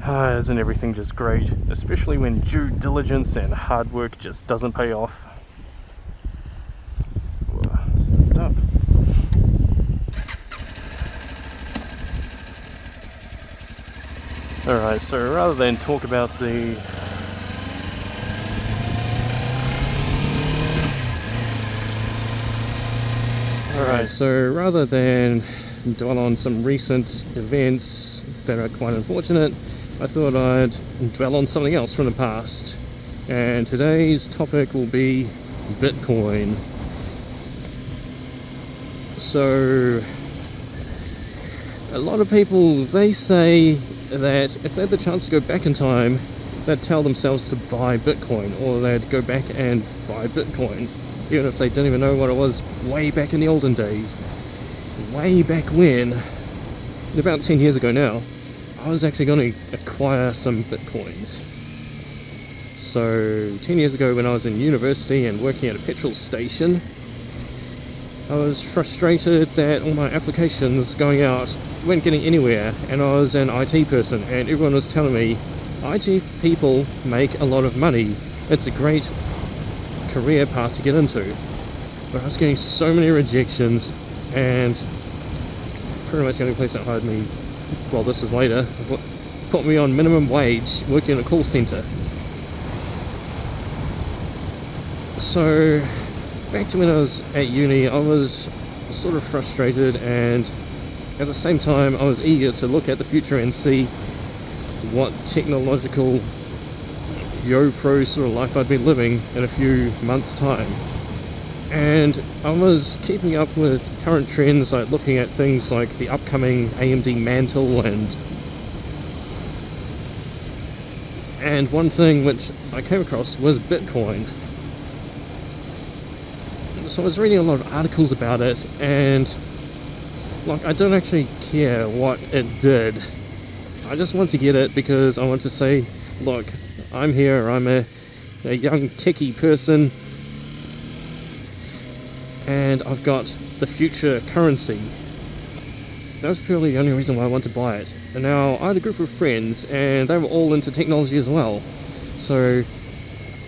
Isn't everything just great? Especially when due diligence and hard work just doesn't pay off. Up. Alright, so rather than talk about the dwell on some recent events that are quite unfortunate, I thought I'd dwell on something else from the past. And today's topic will be Bitcoin. So, a lot of people, they say that if they had the chance to go back in time, they'd tell themselves to buy Bitcoin, or they'd go back and buy Bitcoin, even if they didn't even know what it was way back in the olden days. Way back when, about 10 years ago now, I was actually going to acquire some Bitcoins. So 10 years ago when I was in university and working at a petrol station, I was frustrated that all my applications going out weren't getting anywhere, and I was an IT person and everyone was telling me IT people make a lot of money, it's a great career path to get into. But I was getting so many rejections, and pretty much the only place that hired me, well, this was later, put me on minimum wage working in a call center. So back to when I was at uni, I was sort of frustrated, and at the same time I was eager to look at the future and see what technological yo-pro sort of life I'd be living in a few months' time. And I was keeping up with current trends, like looking at things like the upcoming AMD Mantle, and one thing which I came across was Bitcoin. So I was reading a lot of articles about it, and like, I don't actually care what it did. I just want to get it because I want to say, look, I'm here, I'm a young techie person, and I've got the future currency. That was purely the only reason why I wanted to buy it. And now I had a group of friends and they were all into technology as well. So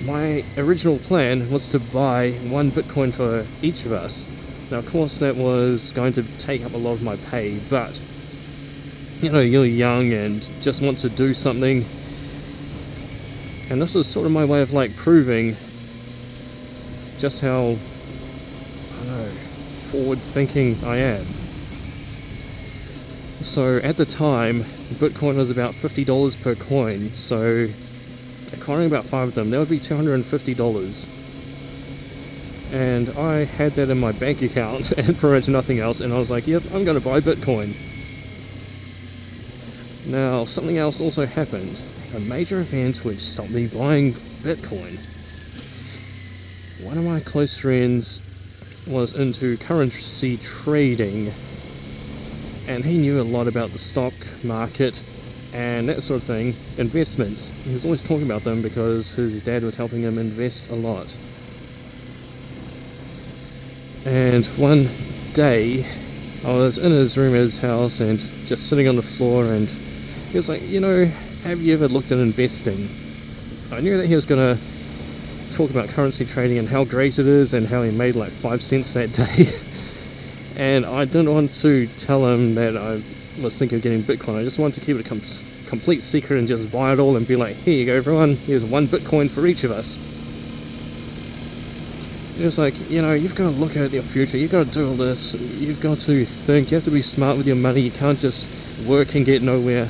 my original plan was to buy one Bitcoin for each of us. Now of course that was going to take up a lot of my pay, but you know, you're young and just want to do something. And this was sort of my way of like proving just how, I don't know, forward thinking I am. So at the time, Bitcoin was about $50 per coin, so acquiring about 5 of them, that would be $250. And I had that in my bank account and pretty much nothing else, and I was like, yep, I'm going to buy Bitcoin. Now, something else also happened, a major event which stopped me buying Bitcoin. One of my close friends was into currency trading, and he knew a lot about the stock market and that sort of thing, investments. He was always talking about them because his dad was helping him invest a lot. And one day I was in his room at his house and just sitting on the floor, and he was like, you know, have you ever looked at investing? I knew that he was going to talk about currency trading and how great it is and how he made like 5 cents that day. And I didn't want to tell him that I was thinking of getting Bitcoin. I just wanted to keep it a complete secret and just buy it all and be like, here you go everyone, here's 1 Bitcoin for each of us. It was like, you know, you've got to look at your future, you've got to do all this, you've got to think, you have to be smart with your money, you can't just work and get nowhere.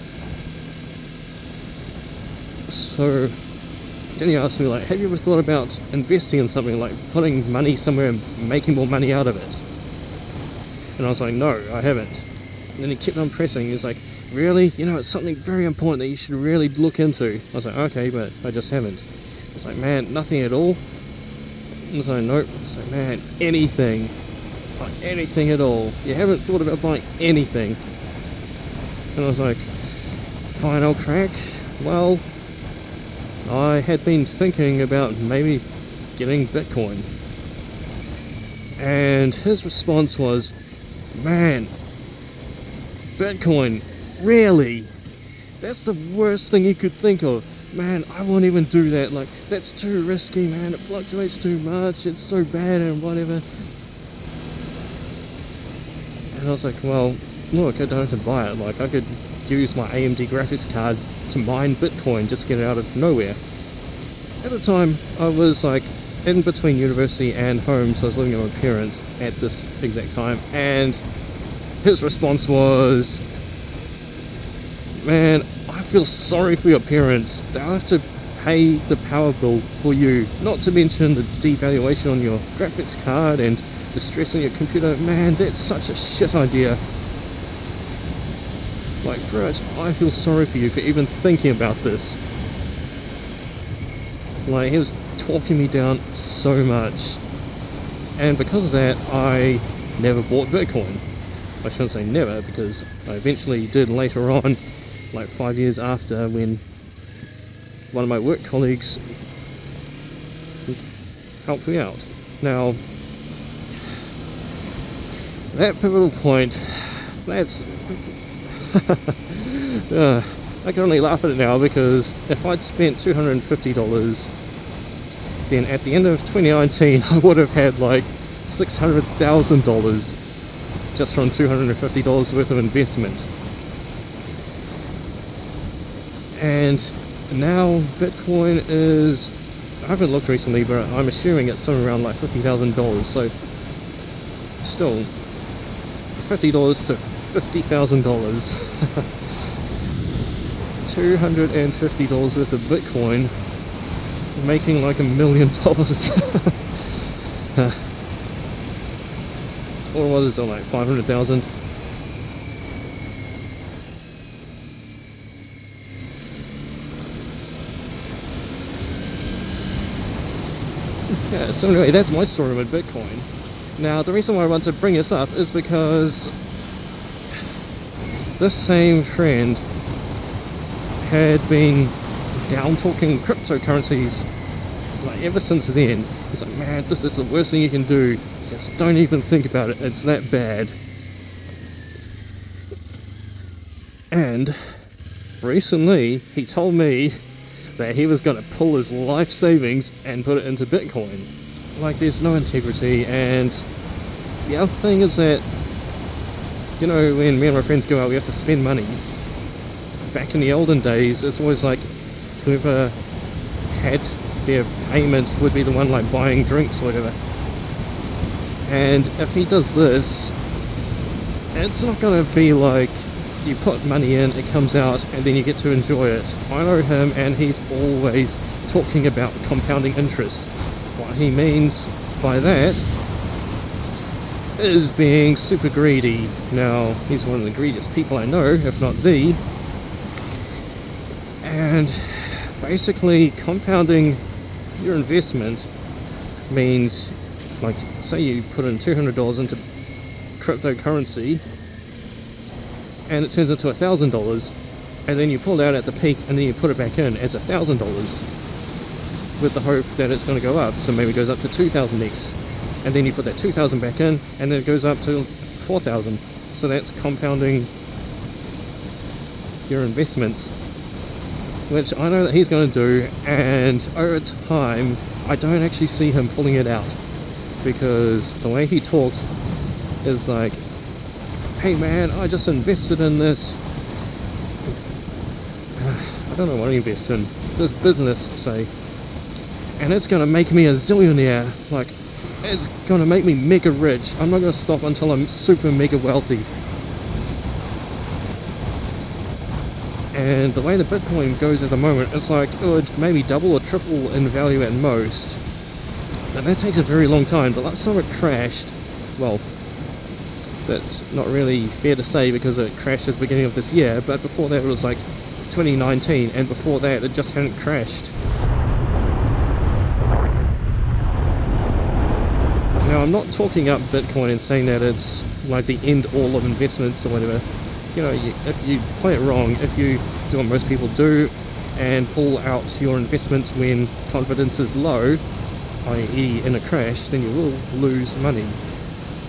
So then he asked me, like, have you ever thought about investing in something, like putting money somewhere and making more money out of it? And I was like, no, I haven't. And then he kept on pressing. He was like, really? You know, it's something very important that you should really look into. I was like, okay, but I just haven't. I was like, man, nothing at all? And I was like, nope. I was like, man, anything. Like, anything at all. You haven't thought about buying anything? And I was like, fine, I'll crack. Well, I had been thinking about maybe getting Bitcoin. And his response was, man, Bitcoin, really? That's the worst thing you could think of. Man, I won't even do that. Like, that's too risky, man. It fluctuates too much. It's so bad and whatever. And I was like, well, look, I don't have to buy it. Like, I could use my AMD graphics card to mine Bitcoin, just get it out of nowhere. At the time, I was like in between university and home, so I was living with my parents at this exact time, and his response was, man, I feel sorry for your parents. They'll have to pay the power bill for you, not to mention the devaluation on your graphics card and the stress on your computer. Man, that's such a shit idea. Like, bro, I feel sorry for you for even thinking about this. Like, he was talking me down so much, and because of that, I never bought Bitcoin. I shouldn't say never, because I eventually did later on, like 5 years after, when one of my work colleagues helped me out. Now, that pivotal point, that's I can only laugh at it now, because if I'd spent $250, then at the end of 2019 I would have had like $600,000 just from $250 worth of investment. And now Bitcoin is, I haven't looked recently, but I'm assuming it's somewhere around like $50,000. So still, $50 to $50,000. $250 worth of Bitcoin, making like $1 million. Or what is it, like 500,000? Yeah, so anyway, that's my story with Bitcoin. Now, the reason why I want to bring this up is because this same friend had been down talking cryptocurrencies like ever since then. He's like, man, this is the worst thing you can do. Just don't even think about it. It's that bad. And recently, he told me that he was going to pull his life savings and put it into Bitcoin. Like, there's no integrity. And the other thing is that, you know, when me and my friends go out, we have to spend money. Back in the olden days, it's always like whoever had their payment would be the one like buying drinks or whatever. And if he does this, it's not going to be like you put money in, it comes out, and then you get to enjoy it. I know him, and he's always talking about compounding interest. What he means by that is being super greedy. Now, he's one of the greediest people I know, if not the. And basically, compounding your investment means, like, say you put in $200 into cryptocurrency and it turns into $1,000, and then you pull it out at the peak and then you put it back in as $1,000 with the hope that it's going to go up. So maybe it goes up to 2,000 next, and then you put that 2,000 back in and then it goes up to 4,000. So that's compounding your investments, which I know that he's going to do, and over time I don't actually see him pulling it out, because the way he talks is like, hey man, I just invested in this, I don't know what he invested in, this business, say, and it's going to make me a zillionaire, like, it's going to make me mega rich, I'm not going to stop until I'm super mega wealthy. And the way the Bitcoin goes at the moment, it's like it would maybe double or triple in value at most. And that takes a very long time. The last time it crashed, well, that's not really fair to say because it crashed at the beginning of this year, but before that it was like 2019, and before that it just hadn't crashed. Now, I'm not talking up Bitcoin and saying that it's like the end all of investments or whatever. You know, if you play it wrong, if you do what most people do and pull out your investment when confidence is low, i.e. in a crash, then you will lose money.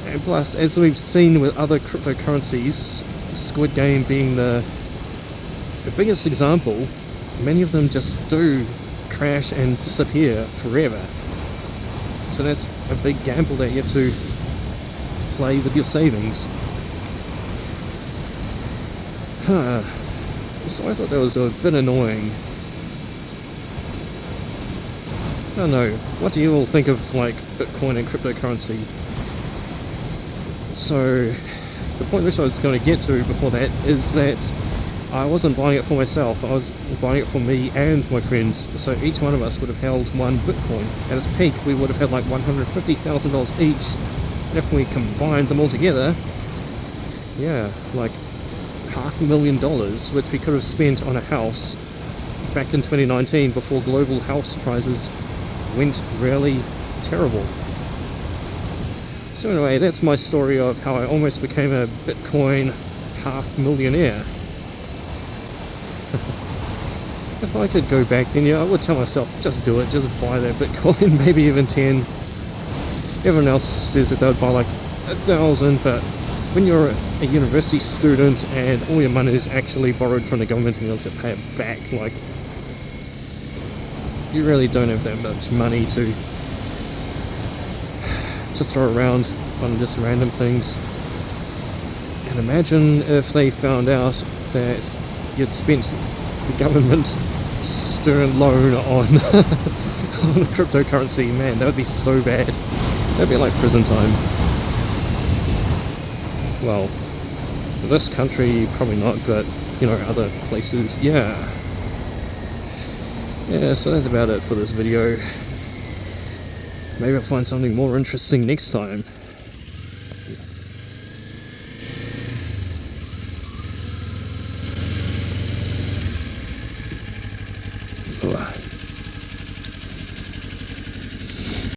And plus, as we've seen with other cryptocurrencies, Squid Game being the the biggest example, many of them just do crash and disappear forever. So that's a big gamble that you have to play with your savings. So I thought that was a bit annoying. I don't know, what do you all think of like Bitcoin and cryptocurrency? So the point which I was going to get to before that is that I wasn't buying it for myself, I was buying it for me and my friends. So each one of us would have held one Bitcoin. At its peak we would have had like $150,000 each. And if we combined them all together, yeah, like $500,000, which we could have spent on a house back in 2019 before global house prices went really terrible. So anyway, that's my story of how I almost became a Bitcoin half-millionaire. If I could go back then, yeah, I would tell myself, just do it, just buy that Bitcoin, maybe even 10. Everyone else says that they would buy like 1,000, but when you're a university student and all your money is actually borrowed from the government and you have to pay it back, like, you really don't have that much money to throw around on just random things. And imagine if they found out that you'd spent the government student loan on on cryptocurrency. Man, that would be so bad. That'd be like prison time. Well, this country probably not, but you know, other places, yeah. Yeah, so that's about it for this video. Maybe I'll find something more interesting next time.